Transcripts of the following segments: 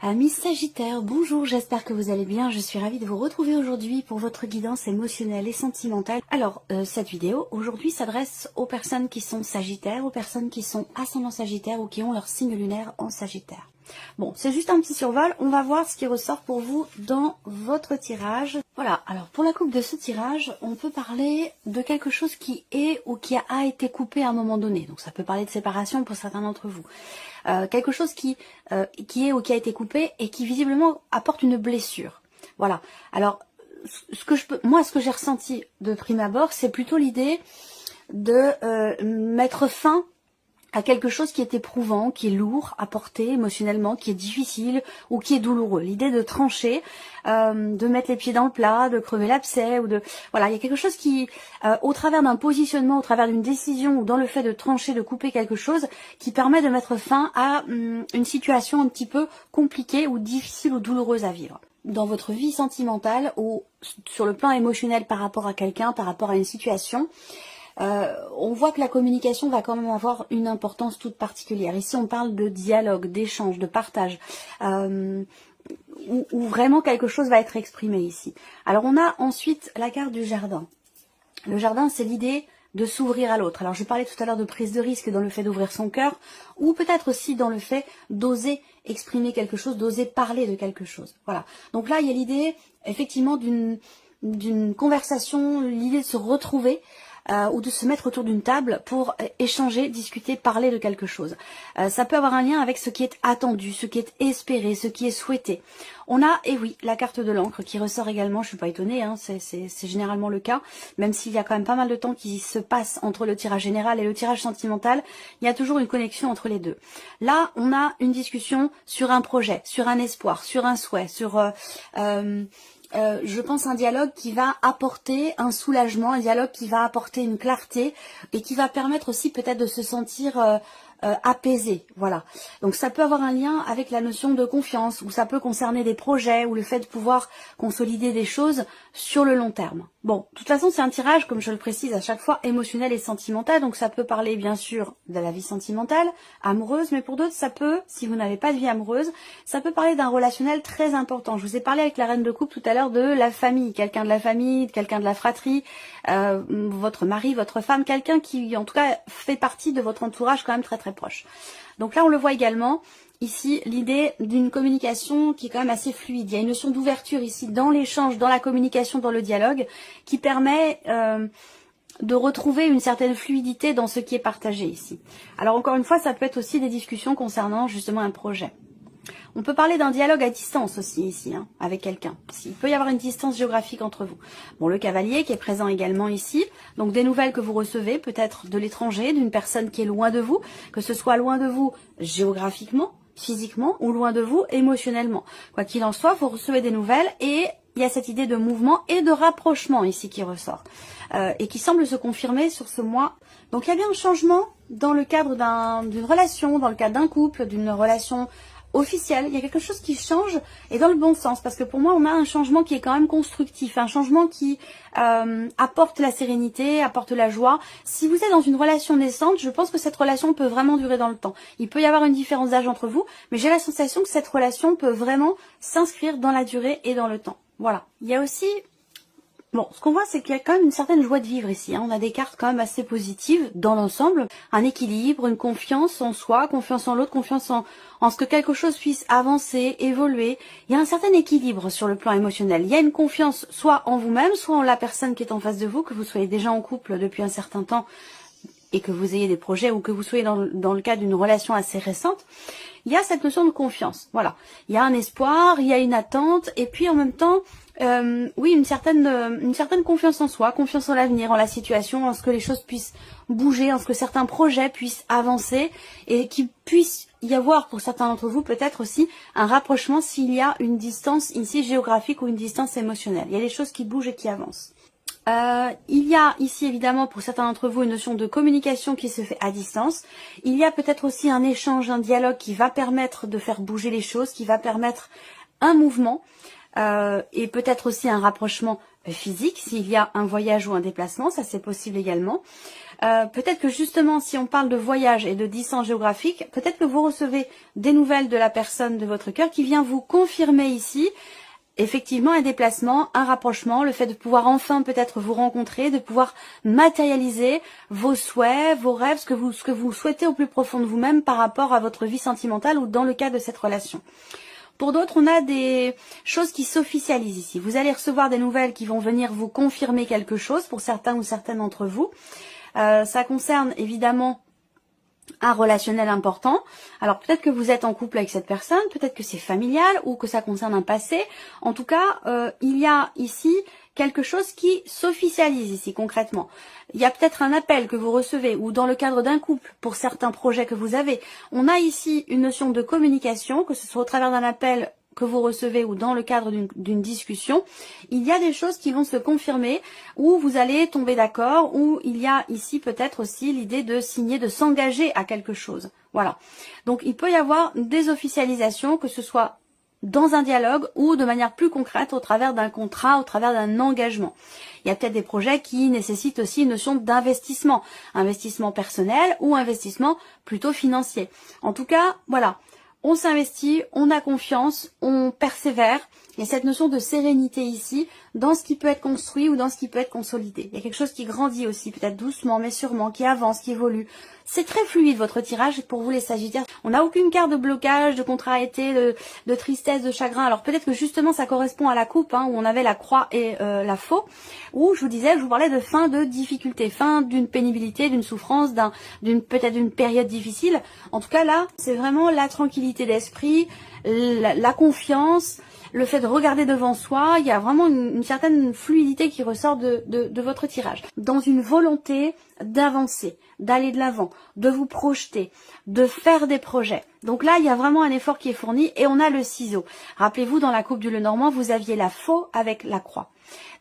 Amis Sagittaire, bonjour, j'espère que vous allez bien. Je suis ravie de vous retrouver aujourd'hui pour votre guidance émotionnelle et sentimentale. Alors, cette vidéo aujourd'hui s'adresse aux personnes qui sont Sagittaires, aux personnes qui sont ascendant Sagittaire ou qui ont leur signe lunaire en Sagittaire. Bon, c'est juste un petit survol, on va voir ce qui ressort pour vous dans votre tirage. Voilà, alors pour la coupe de ce tirage, on peut parler de quelque chose qui est ou qui a été coupé à un moment donné. Donc ça peut parler de séparation pour certains d'entre vous. Quelque chose qui est ou qui a été coupé et qui visiblement apporte une blessure. Voilà, alors ce que j'ai ressenti de prime abord, c'est plutôt l'idée de mettre fin à quelque chose qui est éprouvant, qui est lourd à porter émotionnellement, qui est difficile ou qui est douloureux. L'idée de trancher, de mettre les pieds dans le plat, de crever l'abcès ou de voilà, il y a quelque chose qui, au travers d'un positionnement, au travers d'une décision ou dans le fait de trancher, de couper quelque chose, qui permet de mettre fin à une situation un petit peu compliquée ou difficile ou douloureuse à vivre. Dans votre vie sentimentale ou sur le plan émotionnel par rapport à quelqu'un, par rapport à une situation, on voit que la communication va quand même avoir une importance toute particulière. Ici, on parle de dialogue, d'échange, de partage, où vraiment quelque chose va être exprimé ici. Alors, on a ensuite la carte du jardin. Le jardin, c'est l'idée de s'ouvrir à l'autre. Alors, je parlais tout à l'heure de prise de risque dans le fait d'ouvrir son cœur, ou peut-être aussi dans le fait d'oser exprimer quelque chose, d'oser parler de quelque chose. Voilà. Donc là, il y a l'idée, effectivement, d'une conversation, l'idée de se retrouver, ou de se mettre autour d'une table pour échanger, discuter, parler de quelque chose. Ça peut avoir un lien avec ce qui est attendu, ce qui est espéré, ce qui est souhaité. On a, et oui, la carte de l'encre qui ressort également, je suis pas étonnée, hein, c'est généralement le cas, même s'il y a quand même pas mal de temps qui se passe entre le tirage général et le tirage sentimental, il y a toujours une connexion entre les deux. Là, on a une discussion sur un projet, sur un espoir, sur un souhait, sur... je pense un dialogue qui va apporter un soulagement, un dialogue qui va apporter une clarté et qui va permettre aussi peut-être de se sentir apaisé, voilà. Donc ça peut avoir un lien avec la notion de confiance, ou ça peut concerner des projets, ou le fait de pouvoir consolider des choses sur le long terme. Bon, de toute façon c'est un tirage, comme je le précise à chaque fois, émotionnel et sentimental, donc ça peut parler bien sûr de la vie sentimentale, amoureuse, mais pour d'autres ça peut, si vous n'avez pas de vie amoureuse, ça peut parler d'un relationnel très important. Je vous ai parlé avec la reine de coupe tout à l'heure de la famille, quelqu'un de la famille, quelqu'un de la fratrie, votre mari, votre femme, quelqu'un qui en tout cas fait partie de votre entourage quand même très très proche. Donc là on le voit également, ici l'idée d'une communication qui est quand même assez fluide. Il y a une notion d'ouverture ici dans l'échange, dans la communication, dans le dialogue, qui permet de retrouver une certaine fluidité dans ce qui est partagé ici. Alors encore une fois, ça peut être aussi des discussions concernant justement un projet. On peut parler d'un dialogue à distance aussi ici, hein, avec quelqu'un. Il peut y avoir une distance géographique entre vous. Bon, le cavalier qui est présent également ici. Donc des nouvelles que vous recevez, peut-être de l'étranger, d'une personne qui est loin de vous, que ce soit loin de vous géographiquement, physiquement, ou loin de vous émotionnellement. Quoi qu'il en soit, vous recevez des nouvelles et il y a cette idée de mouvement et de rapprochement ici qui ressort. Et qui semble se confirmer sur ce mois. Donc il y a bien un changement dans le cadre d'une relation, dans le cadre d'un couple, d'une relation officiel, il y a quelque chose qui change et dans le bon sens, parce que pour moi on a un changement qui est quand même constructif, un changement qui apporte la sérénité, apporte la joie. Si vous êtes dans une relation naissante, je pense que cette relation peut vraiment durer dans le temps. Il peut y avoir une différence d'âge entre vous, mais j'ai la sensation que cette relation peut vraiment s'inscrire dans la durée et dans le temps. Voilà. Il y a aussi... Bon, ce qu'on voit, c'est qu'il y a quand même une certaine joie de vivre ici. Hein. On a des cartes quand même assez positives dans l'ensemble. Un équilibre, une confiance en soi, confiance en l'autre, confiance en ce que quelque chose puisse avancer, évoluer. Il y a un certain équilibre sur le plan émotionnel. Il y a une confiance soit en vous-même, soit en la personne qui est en face de vous, que vous soyez déjà en couple depuis un certain temps et que vous ayez des projets ou que vous soyez dans le cadre d'une relation assez récente. Il y a cette notion de confiance. Voilà. Il y a un espoir, il y a une attente et puis en même temps... oui, une certaine confiance en soi, confiance en l'avenir, en la situation, en ce que les choses puissent bouger, en ce que certains projets puissent avancer et qu'il puisse y avoir pour certains d'entre vous peut-être aussi un rapprochement s'il y a une distance ici géographique ou une distance émotionnelle. Il y a des choses qui bougent et qui avancent. Il y a ici évidemment pour certains d'entre vous une notion de communication qui se fait à distance. Il y a peut-être aussi un échange, un dialogue qui va permettre de faire bouger les choses, qui va permettre un mouvement. Et peut-être aussi un rapprochement physique, s'il y a un voyage ou un déplacement, ça c'est possible également. Peut-être que justement, si on parle de voyage et de distance géographique, peut-être que vous recevez des nouvelles de la personne de votre cœur qui vient vous confirmer ici, effectivement, un déplacement, un rapprochement, le fait de pouvoir enfin peut-être vous rencontrer, de pouvoir matérialiser vos souhaits, vos rêves, ce que vous souhaitez au plus profond de vous-même par rapport à votre vie sentimentale ou dans le cadre de cette relation. Pour d'autres, on a des choses qui s'officialisent ici. Vous allez recevoir des nouvelles qui vont venir vous confirmer quelque chose, pour certains ou certaines d'entre vous. Ça concerne évidemment un relationnel important. Alors peut-être que vous êtes en couple avec cette personne, peut-être que c'est familial ou que ça concerne un passé. En tout cas, il y a ici quelque chose qui s'officialise ici concrètement. Il y a peut-être un appel que vous recevez ou dans le cadre d'un couple pour certains projets que vous avez. On a ici une notion de communication, que ce soit au travers d'un appel que vous recevez ou dans le cadre d'une discussion, il y a des choses qui vont se confirmer, où vous allez tomber d'accord, où il y a ici peut-être aussi l'idée de signer, de s'engager à quelque chose. Voilà. Donc il peut y avoir des officialisations, que ce soit dans un dialogue ou de manière plus concrète au travers d'un contrat, au travers d'un engagement. Il y a peut-être des projets qui nécessitent aussi une notion d'investissement, investissement personnel ou investissement plutôt financier. En tout cas, voilà. On s'investit, on a confiance, on persévère. Il y a cette notion de sérénité ici, dans ce qui peut être construit ou dans ce qui peut être consolidé. Il y a quelque chose qui grandit aussi, peut-être doucement, mais sûrement, qui avance, qui évolue. C'est très fluide votre tirage pour vous les Sagittaires. On n'a aucune carte de blocage, de contrariété, de tristesse, de chagrin. Alors peut-être que justement ça correspond à la coupe, où on avait la croix et la faux, où je vous parlais de fin de difficulté, fin d'une pénibilité, d'une souffrance, peut-être d'une période difficile. En tout cas là, c'est vraiment la tranquillité d'esprit, la confiance, le fait de regarder devant soi. Il y a vraiment une certaine fluidité qui ressort de votre tirage. Dans une volonté d'avancer, d'aller de l'avant, de vous projeter, de faire des projets. Donc là, il y a vraiment un effort qui est fourni et on a le ciseau. Rappelez-vous, dans la coupe du Lenormand, vous aviez la faux avec la croix.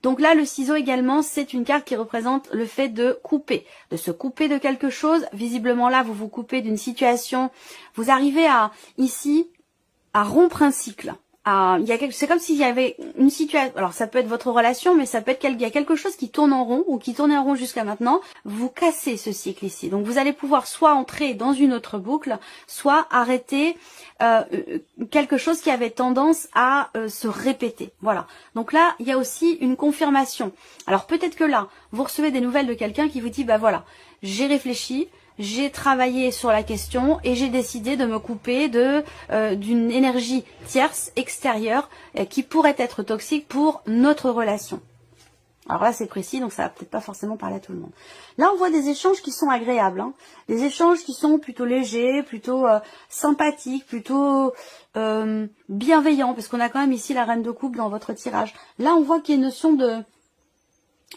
Donc là, le ciseau également, c'est une carte qui représente le fait de couper, de se couper de quelque chose. Visiblement là, vous vous coupez d'une situation. Vous arrivez ici à rompre un cycle. C'est comme s'il y avait une situation, alors ça peut être votre relation, mais ça peut être il y a quelque chose qui tourne en rond ou qui tournait en rond jusqu'à maintenant. Vous cassez ce cycle ici. Donc vous allez pouvoir soit entrer dans une autre boucle, soit arrêter quelque chose qui avait tendance à se répéter. Voilà. Donc là, il y a aussi une confirmation. Alors peut-être que là, vous recevez des nouvelles de quelqu'un qui vous dit, bah voilà, j'ai réfléchi, j'ai travaillé sur la question et j'ai décidé de me couper d'une énergie tierce, extérieure, qui pourrait être toxique pour notre relation. Alors là, c'est précis, donc ça va peut-être pas forcément parler à tout le monde. Là, on voit des échanges qui sont agréables, des échanges qui sont plutôt légers, plutôt sympathiques, plutôt bienveillants, parce qu'on a quand même ici la reine de coupe dans votre tirage. Là, on voit qu'il y a une notion de...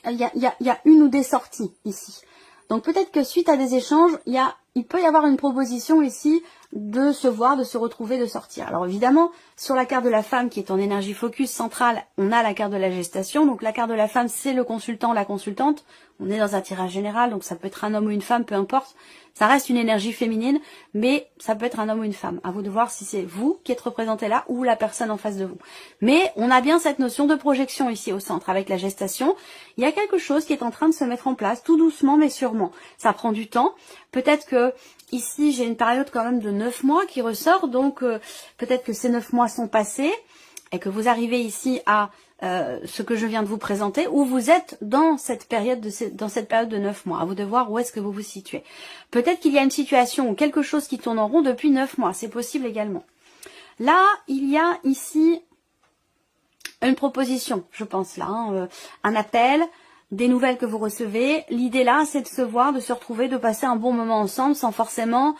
Il y a une ou des sorties ici. Donc peut-être que suite à des échanges, il peut y avoir une proposition ici de se voir, de se retrouver, de sortir. Alors évidemment, sur la carte de la femme qui est en énergie focus centrale, on a la carte de la gestation. Donc la carte de la femme, c'est le consultant, la consultante. On est dans un tirage général, donc ça peut être un homme ou une femme, peu importe. Ça reste une énergie féminine, mais ça peut être un homme ou une femme. À vous de voir si c'est vous qui êtes représenté là ou la personne en face de vous. Mais on a bien cette notion de projection ici au centre avec la gestation. Il y a quelque chose qui est en train de se mettre en place, tout doucement mais sûrement. Ça prend du temps. Peut-être que ici j'ai une période quand même de 9 mois qui ressort, donc peut-être que ces 9 mois sont passés et que vous arrivez ici à ce que je viens de vous présenter, où vous êtes dans cette période de 9 mois. À vous de voir où est-ce que vous vous situez. Peut-être qu'il y a une situation ou quelque chose qui tourne en rond depuis 9 mois. C'est possible également. Là, il y a ici une proposition, je pense là. Un appel, des nouvelles que vous recevez. L'idée là, c'est de se voir, de se retrouver, de passer un bon moment ensemble sans forcément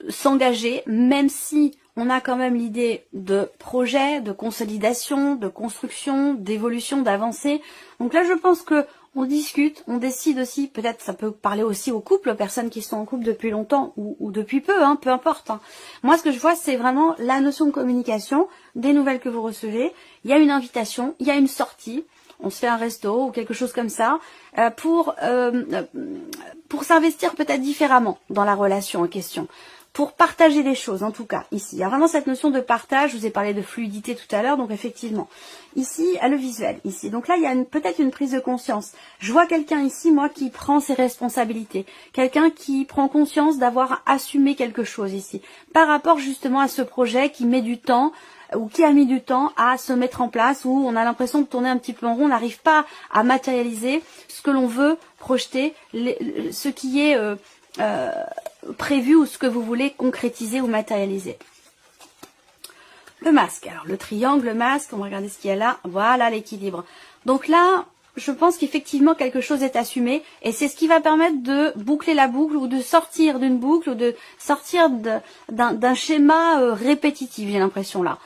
s'engager, même si on a quand même l'idée de projet, de consolidation, de construction, d'évolution, d'avancée. Donc là, je pense que on discute, on décide aussi, peut-être ça peut parler aussi aux couples, aux personnes qui sont en couple depuis longtemps ou depuis peu, peu importe. Moi, ce que je vois, c'est vraiment la notion de communication, des nouvelles que vous recevez. Il y a une invitation, il y a une sortie, on se fait un resto ou quelque chose comme ça, pour s'investir peut-être différemment dans la relation en question. pour partager les choses, en tout cas, ici. Il y a vraiment cette notion de partage, je vous ai parlé de fluidité tout à l'heure, donc effectivement, ici, le visuel, ici. Donc là, il y a peut-être une prise de conscience. Je vois quelqu'un ici, moi, qui prend ses responsabilités, quelqu'un qui prend conscience d'avoir assumé quelque chose ici, par rapport justement à ce projet qui met du temps, ou qui a mis du temps à se mettre en place, où on a l'impression de tourner un petit peu en rond, on n'arrive pas à matérialiser ce que l'on veut projeter, ce qui est prévu ou ce que vous voulez concrétiser ou matérialiser. Le masque, alors le triangle, le masque, on va regarder ce qu'il y a là, voilà l'équilibre. Donc là, je pense qu'effectivement quelque chose est assumé et c'est ce qui va permettre de boucler la boucle ou de sortir d'une boucle ou de sortir d'un schéma répétitif, j'ai l'impression là.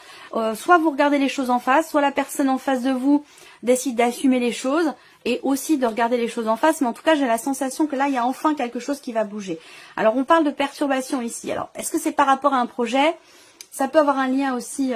Soit vous regardez les choses en face, soit la personne en face de vous décide d'assumer les choses et aussi de regarder les choses en face, mais en tout cas j'ai la sensation que là il y a enfin quelque chose qui va bouger. Alors on parle de perturbation ici, alors est-ce que c'est par rapport à un projet? Ça peut avoir un lien aussi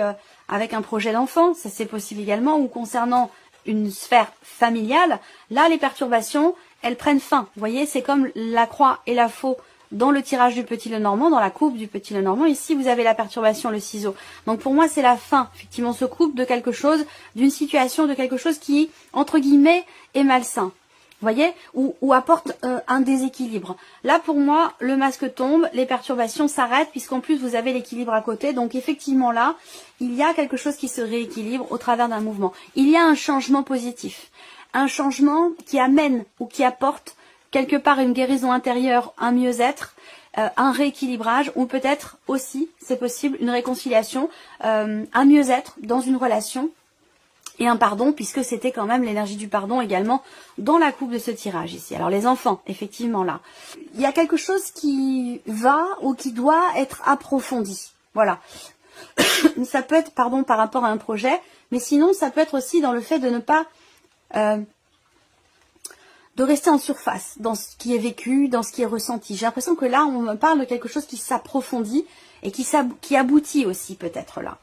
avec un projet d'enfant, ça c'est possible également, ou concernant une sphère familiale. Là les perturbations, elles prennent fin, vous voyez, c'est comme la croix et la faux dans le tirage du petit Lenormand, dans la coupe du petit Lenormand. Ici, vous avez la perturbation, le ciseau. Donc pour moi, c'est la fin. Effectivement, on se coupe de quelque chose, d'une situation, de quelque chose qui, entre guillemets, est malsain. Vous voyez, ou apporte un déséquilibre. Là, pour moi, le masque tombe, les perturbations s'arrêtent, puisqu'en plus, vous avez l'équilibre à côté. Donc effectivement, là, il y a quelque chose qui se rééquilibre au travers d'un mouvement. Il y a un changement positif. Un changement qui amène ou qui apporte quelque part une guérison intérieure, un mieux-être, un rééquilibrage ou peut-être aussi, c'est possible, une réconciliation, un mieux-être dans une relation et un pardon puisque c'était quand même l'énergie du pardon également dans la coupe de ce tirage ici. Alors les enfants, effectivement là, il y a quelque chose qui va ou qui doit être approfondi. Voilà. Ça peut être, pardon, par rapport à un projet, mais sinon ça peut être aussi dans le fait de ne pas... de rester en surface dans ce qui est vécu, dans ce qui est ressenti. J'ai l'impression que là, on me parle de quelque chose qui s'approfondit et qui aboutit aussi peut-être là.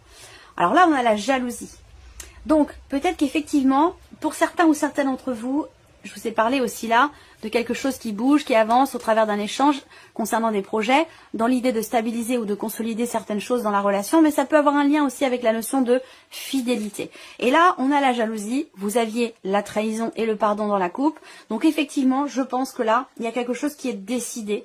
Alors là, on a la jalousie. Donc, peut-être qu'effectivement, pour certains ou certaines d'entre vous, je vous ai parlé aussi là de quelque chose qui bouge, qui avance au travers d'un échange concernant des projets, dans l'idée de stabiliser ou de consolider certaines choses dans la relation, mais ça peut avoir un lien aussi avec la notion de fidélité. Et là, on a la jalousie, vous aviez la trahison et le pardon dans la coupe, donc effectivement, je pense que là, il y a quelque chose qui est décidé,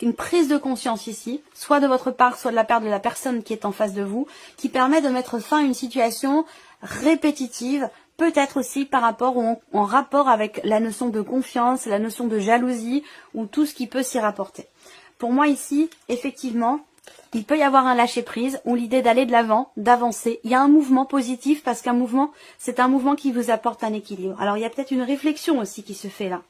une prise de conscience ici, soit de votre part, soit de la part de la personne qui est en face de vous, qui permet de mettre fin à une situation répétitive, peut-être aussi par rapport ou en rapport avec la notion de confiance, la notion de jalousie ou tout ce qui peut s'y rapporter. Pour moi ici, effectivement, il peut y avoir un lâcher-prise ou l'idée d'aller de l'avant, d'avancer. Il y a un mouvement positif parce qu'un mouvement, c'est un mouvement qui vous apporte un équilibre. Alors il y a peut-être une réflexion aussi qui se fait là.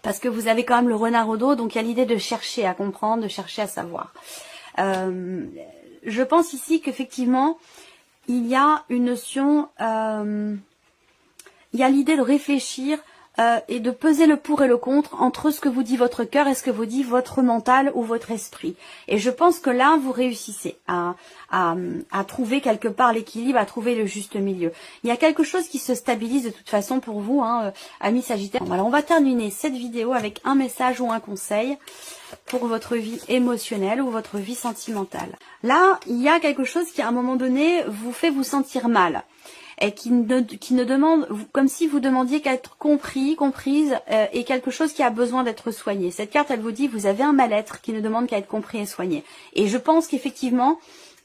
Parce que vous avez quand même le renard au dos, donc il y a l'idée de chercher à comprendre, de chercher à savoir. Je pense ici qu'effectivement, il y a une notion, il y a l'idée de réfléchir et de peser le pour et le contre entre ce que vous dit votre cœur et ce que vous dit votre mental ou votre esprit. Et je pense que là, vous réussissez à trouver quelque part l'équilibre, à trouver le juste milieu. Il y a quelque chose qui se stabilise de toute façon pour vous, hein, amis Sagittaires. Alors, on va terminer cette vidéo avec un message ou un conseil pour votre vie émotionnelle ou votre vie sentimentale. Là, il y a quelque chose qui, à un moment donné, vous fait vous sentir mal. Et qui ne demande, comme si vous demandiez qu'à être compris, comprise, et quelque chose qui a besoin d'être soigné. Cette carte, elle vous dit, vous avez un mal-être qui ne demande qu'à être compris et soigné. Et je pense qu'effectivement,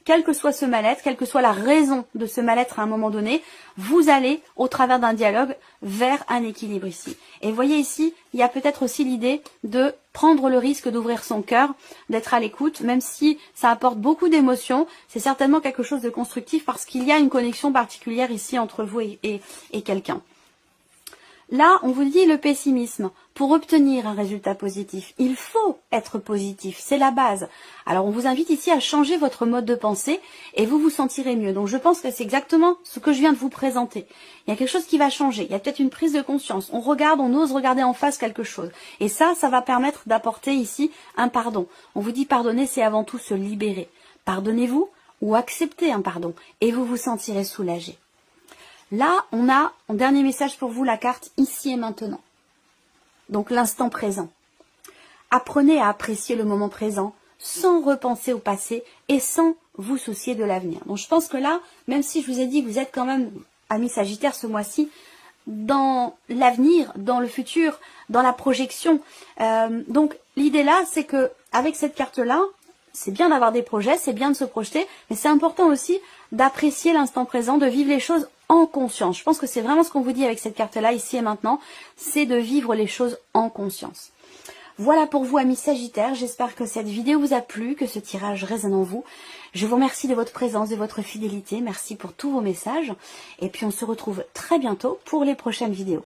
quel que soit ce mal-être, quelle que soit la raison de ce mal-être à un moment donné, vous allez, au travers d'un dialogue, vers un équilibre ici. Et voyez ici, il y a peut-être aussi l'idée de prendre le risque d'ouvrir son cœur, d'être à l'écoute, même si ça apporte beaucoup d'émotions, c'est certainement quelque chose de constructif parce qu'il y a une connexion particulière ici entre vous et quelqu'un. Là, on vous dit le pessimisme. Pour obtenir un résultat positif, il faut être positif, c'est la base. Alors, on vous invite ici à changer votre mode de pensée et vous vous sentirez mieux. Donc, je pense que c'est exactement ce que je viens de vous présenter. Il y a quelque chose qui va changer, il y a peut-être une prise de conscience. On regarde, on ose regarder en face quelque chose. Et ça va permettre d'apporter ici un pardon. On vous dit pardonner, c'est avant tout se libérer. Pardonnez-vous ou acceptez un pardon et vous vous sentirez soulagé. Là, on a, en dernier message pour vous, la carte ici et maintenant. Donc l'instant présent. Apprenez à apprécier le moment présent, sans repenser au passé et sans vous soucier de l'avenir. Donc je pense que là, même si je vous ai dit que vous êtes quand même, amis Sagittaire, ce mois-ci, dans l'avenir, dans le futur, dans la projection. Donc l'idée là, c'est que avec cette carte-là, c'est bien d'avoir des projets, c'est bien de se projeter, mais c'est important aussi d'apprécier l'instant présent, de vivre les choses en conscience. Je pense que c'est vraiment ce qu'on vous dit avec cette carte-là, ici et maintenant, c'est de vivre les choses en conscience. Voilà pour vous, amis Sagittaires. J'espère que cette vidéo vous a plu, que ce tirage résonne en vous. Je vous remercie de votre présence, de votre fidélité. Merci pour tous vos messages. Et puis on se retrouve très bientôt pour les prochaines vidéos.